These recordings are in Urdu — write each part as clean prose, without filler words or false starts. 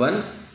1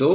2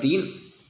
3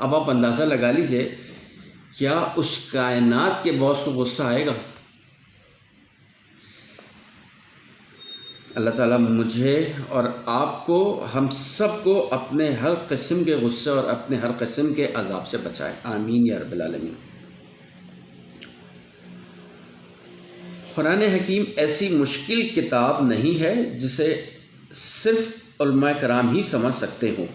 اب آپ اندازہ لگا لیجئے، کیا اس کائنات کے باس کو غصہ آئے گا؟ اللہ تعالیٰ مجھے اور آپ کو، ہم سب کو اپنے ہر قسم کے غصے اور اپنے ہر قسم کے عذاب سے بچائے، آمین یا رب العالمین۔ قرآن حکیم ایسی مشکل کتاب نہیں ہے جسے صرف علماء کرام ہی سمجھ سکتے ہوں۔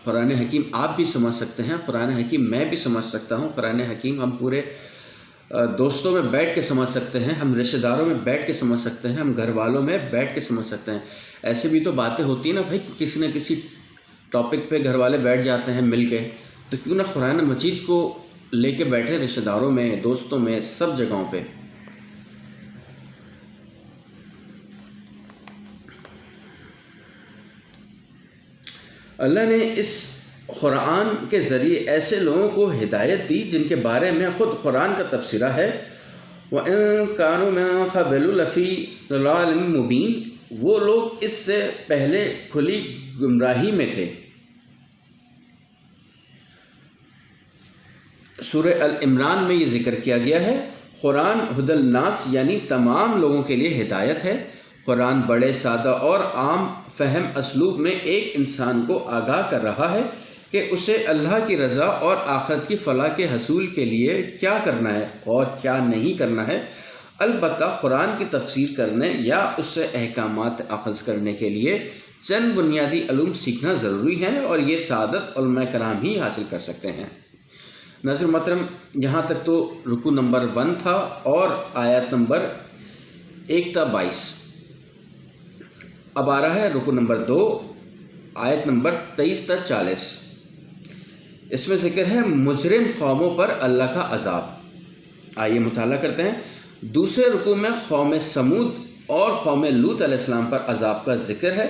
قرآن حکیم آپ بھی سمجھ سکتے ہیں، قرآن حکیم میں بھی سمجھ سکتا ہوں، قرآن حکیم ہم پورے دوستوں میں بیٹھ کے سمجھ سکتے ہیں، ہم رشتہ داروں میں بیٹھ کے سمجھ سکتے ہیں، ہم گھر والوں میں بیٹھ کے سمجھ سکتے ہیں۔ ایسے بھی تو باتیں ہوتی ہیں نا بھائی، کسی نہ کسی ٹاپک پہ گھر والے بیٹھ جاتے ہیں مل کے، تو کیوں نہ قرآن مجید کو لے کے بیٹھے رشتہ داروں میں، دوستوں میں، سب جگہوں پہ۔ اللہ نے اس قرآن کے ذریعے ایسے لوگوں کو ہدایت دی جن کے بارے میں خود قرآن کا تبصرہ ہے، وَإِن كَانُوا مِن قَبْلُ لَفِي ضَلَالٍ مُبِينٍ، وہ لوگ اس سے پہلے کھلی گمراہی میں تھے۔ سورہ العمران میں یہ ذکر کیا گیا ہے۔ قرآن ھدی الناس یعنی تمام لوگوں کے لیے ہدایت ہے۔ قرآن بڑے سادہ اور عام فہم اسلوب میں ایک انسان کو آگاہ کر رہا ہے کہ اسے اللہ کی رضا اور آخرت کی فلاح کے حصول کے لیے کیا کرنا ہے اور کیا نہیں کرنا ہے۔ البتہ قرآن کی تفسیر کرنے یا اس سے احکامات اخذ کرنے کے لیے چند بنیادی علوم سیکھنا ضروری ہے، اور یہ سعادت علماء کرام ہی حاصل کر سکتے ہیں۔ ناظرین محترم، یہاں تک تو رکوع نمبر 1 تھا اور آیت نمبر 1 تا 22۔ اب آ رہا ہے رکوع نمبر 2، آیت نمبر 23 تا 40۔ اس میں ذکر ہے مجرم قوموں پر اللہ کا عذاب۔ آئیے مطالعہ کرتے ہیں۔ دوسرے رکوع میں قوم سمود اور قوم لوط علیہ السلام پر عذاب کا ذکر ہے۔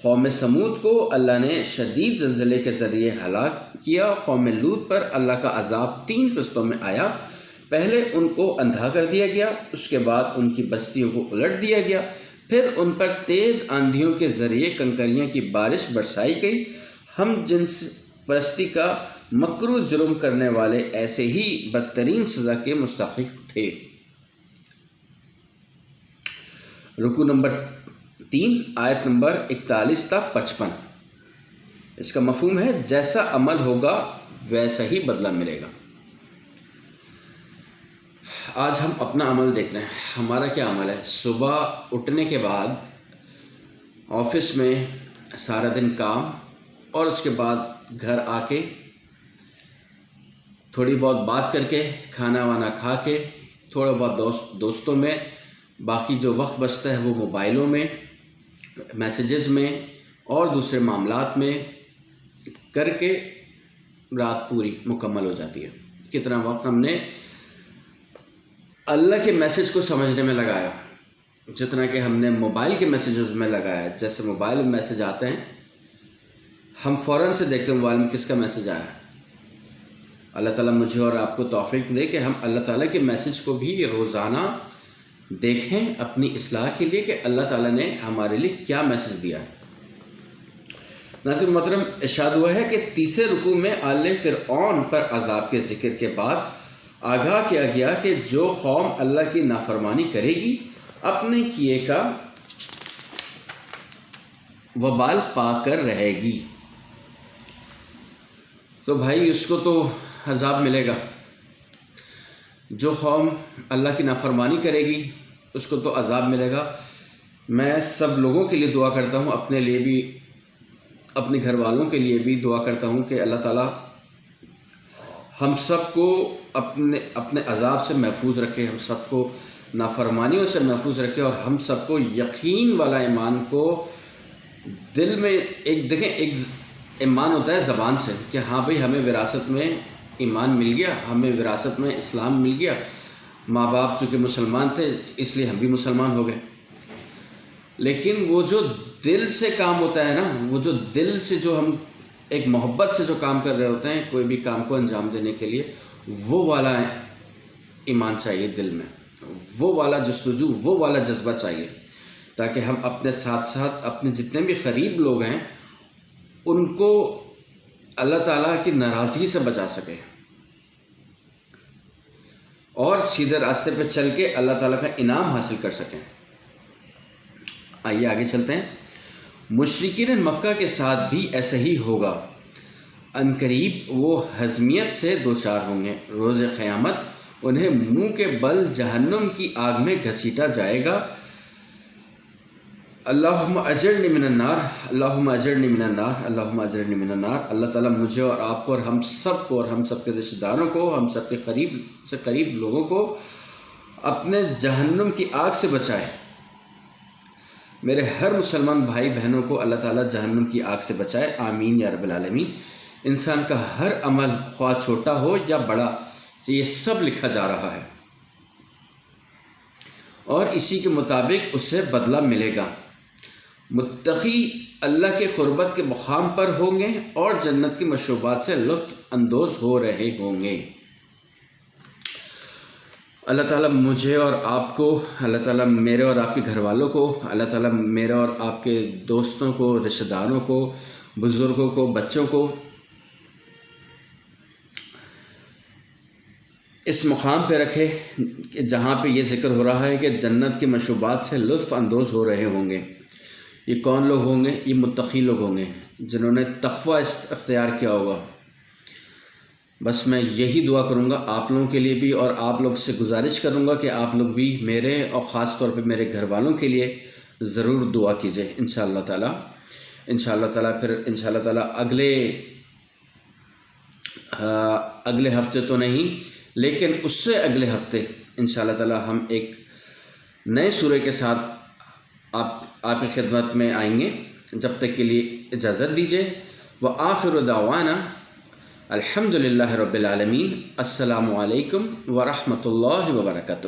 قوم سمود کو اللہ نے شدید زلزلے کے ذریعے ہلاک کیا۔ قوم لوط پر اللہ کا عذاب 3 قسطوں میں آیا۔ پہلے ان کو اندھا کر دیا گیا، اس کے بعد ان کی بستیوں کو الٹ دیا گیا، پھر ان پر تیز آندھیوں کے ذریعے کنکریاں کی بارش برسائی گئی۔ ہم جنس پرستی کا مکروہ جرم کرنے والے ایسے ہی بدترین سزا کے مستحق تھے۔ رکوع نمبر 3 آیت نمبر 41 تا 55۔ اس کا مفہوم ہے جیسا عمل ہوگا ویسا ہی بدلہ ملے گا۔ آج ہم اپنا عمل دیکھ رہے ہیں، ہمارا کیا عمل ہے؟ صبح اٹھنے کے بعد آفس میں سارا دن کام، اور اس کے بعد گھر آ کے تھوڑی بہت بات کر کے، کھانا وانا کھا کے، تھوڑا بہت دوستوں میں، باقی جو وقت بچتا ہے وہ موبائلوں میں، میسیجز میں اور دوسرے معاملات میں کر کے رات پوری مکمل ہو جاتی ہے۔ کتنا وقت ہم نے اللہ کے میسیج کو سمجھنے میں لگایا، جتنا کہ ہم نے موبائل کے میسیجز میں لگایا۔ جیسے موبائل میں میسیج آتے ہیں، ہم فوراً سے دیکھتے ہیں موبائل میں کس کا میسیج آیا ہے۔ اللہ تعالیٰ مجھے اور آپ کو توفیق دے کہ ہم اللہ تعالیٰ کے میسیج کو بھی روزانہ دیکھیں اپنی اصلاح کے لیے، کہ اللہ تعالیٰ نے ہمارے لیے کیا میسیج دیا ہے۔ ناظرین محترم، ارشاد ہوا ہے کہ تیسرے رکوع میں آل فرعون پر عذاب کے ذکر کے بعد آگاہ کیا گیا کہ جو قوم اللہ کی نافرمانی کرے گی اپنے کیے کا وبال پا کر رہے گی۔ تو بھائی اس کو تو عذاب ملے گا، جو قوم اللہ کی نافرمانی کرے گی اس کو تو عذاب ملے گا۔ میں سب لوگوں کے لیے دعا کرتا ہوں، اپنے لیے بھی، اپنے گھر والوں کے لیے بھی دعا کرتا ہوں کہ اللہ تعالیٰ ہم سب کو اپنے عذاب سے محفوظ رکھے، ہم سب کو نافرمانیوں سے محفوظ رکھے، اور ہم سب کو یقین والا ایمان کو دل میں دیکھیں ایک ایمان ہوتا ہے زبان سے کہ ہاں بھئی ہمیں وراثت میں ایمان مل گیا، ہمیں وراثت میں اسلام مل گیا، ماں باپ چونکہ مسلمان تھے اس لیے ہم بھی مسلمان ہو گئے۔ لیکن وہ جو دل سے کام ہوتا ہے نا، وہ جو دل سے جو ہم ایک محبت سے جو کام کر رہے ہوتے ہیں کوئی بھی کام کو انجام دینے کے لیے، وہ والا ایمان چاہیے دل میں، وہ والا جستجو، وہ والا جذبہ چاہیے، تاکہ ہم اپنے ساتھ ساتھ اپنے جتنے بھی قریب لوگ ہیں ان کو اللہ تعالیٰ کی ناراضگی سے بچا سکے اور سیدھے راستے پہ چل کے اللہ تعالیٰ کا انعام حاصل کر سکیں۔ آئیے آگے چلتے ہیں۔ مشرکین مکہ کے ساتھ بھی ایسا ہی ہوگا، عنقریب وہ حزمیت سے دوچار ہوں گے، روز قیامت انہیں منہ کے بل جہنم کی آگ میں گھسیٹا جائے گا۔ اللہم اجرنی من النار، اللہم اجرنی من النار، اللہم اجرنی من النار۔ اللہ تعالیٰ مجھے اور آپ کو اور ہم سب کو اور ہم سب کے رشتہ داروں کو، ہم سب کے قریب سے قریب لوگوں کو اپنے جہنم کی آگ سے بچائے۔ میرے ہر مسلمان بھائی بہنوں کو اللہ تعالیٰ جہنم کی آگ سے بچائے، آمین یا رب العالمین۔ انسان کا ہر عمل خواہ چھوٹا ہو یا بڑا، یہ سب لکھا جا رہا ہے اور اسی کے مطابق اسے بدلہ ملے گا۔ متقی اللہ کے قربت کے مقام پر ہوں گے اور جنت کی مشروبات سے لطف اندوز ہو رہے ہوں گے۔ اللہ تعالیٰ مجھے اور آپ کو، اللہ تعالیٰ میرے اور آپ کے گھر والوں کو، اللہ تعالیٰ میرے اور آپ کے دوستوں کو، رشتہ داروں کو، بزرگوں کو، بچوں کو اس مقام پہ رکھے کہ جہاں پہ یہ ذکر ہو رہا ہے کہ جنت کے مشروبات سے لطف اندوز ہو رہے ہوں گے۔ یہ کون لوگ ہوں گے؟ یہ متقی لوگ ہوں گے جنہوں نے تقوی اختیار کیا ہوگا۔ بس میں یہی دعا کروں گا آپ لوگوں کے لیے بھی، اور آپ لوگ سے گزارش کروں گا کہ آپ لوگ بھی میرے اور خاص طور پہ میرے گھر والوں کے لیے ضرور دعا کیجیے انشاءاللہ تعالیٰ۔ انشاءاللہ تعالیٰ پھر انشاءاللہ تعالیٰ اگلے ہفتے تو نہیں، لیکن اس سے اگلے ہفتے انشاءاللہ تعالیٰ ہم ایک نئے سورے کے ساتھ آپ کی خدمت میں آئیں گے۔ جب تک کے لیے اجازت دیجیے۔ وآخر دعوانا الحمدللہ رب العالمین۔ السلام علیکم ورحمۃ اللہ وبرکاتہ۔